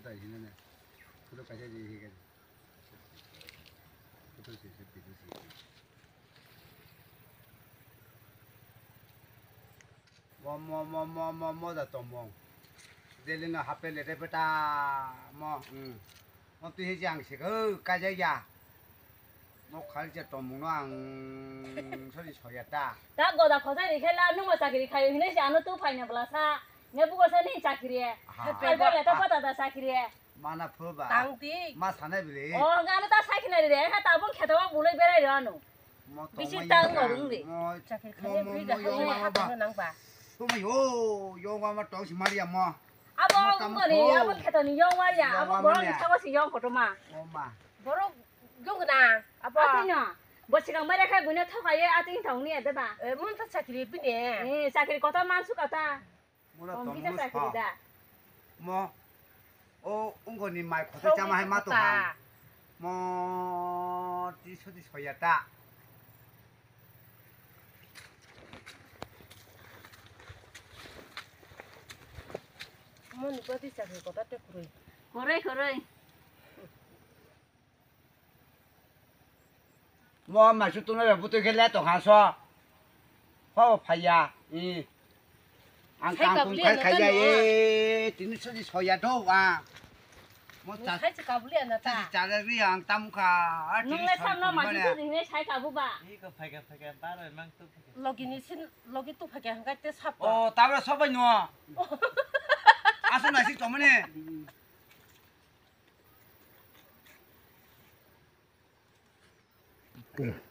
在现在呢，不都感谢这个，不都是别的事。么的多么，这里呢还别来这不打么我对这样些个感觉呀，我看这多么乱，说的错呀哒。다 거다 거사리 켈라 누가 사기리 가요 히네 자노 또 파이나 블라사 네 부고서 네 사기리에 할배래 다 받아다 사기리에 마나 풀봐. 당디. 마 사내 빌리. 가는 다 사기나리래 하 따봉 캐다와 물을 베라이라노 비시 땅 거lun데 자기 그냥 우리가 하는 낭 봐. 뭐 요가마 또시 말이야 뭐. 아버 엄마니 아버 캐다니 영화야 아버 뭐라니 차고시 영 거도마 엄마. 뭐로 용그나. 아빠. 아티냐 뭐 시간 말에 가 문에 터가예 아팅 정리해 되다 문타 자기리 비네. 예 사기리 거다 만수 거다 뭐라 또 비자 무슨 사기리다 뭐 엉거니 말 고대 자마 해 마도 하. 뭐 뒤서디 소야다. 뭐니 어디 자기 거다 때 그래. 그래 그래 뭐 말수 또 내가 부터 gel래 또 가서. 화 파야. 안 깡통 칼칼야 예. 뒤서디 소야도 와. 뭐 자. 살지 가불리야 나다. 자자리 안 땀카. 눈에 삼나 마시도 니네 잘 가보봐 이거 파게 빠르면 망또 파게. 로기니 신 로기 또 파게 한 갈때 사빠. 따라 서봐 너. 아서 나시 좀네. 그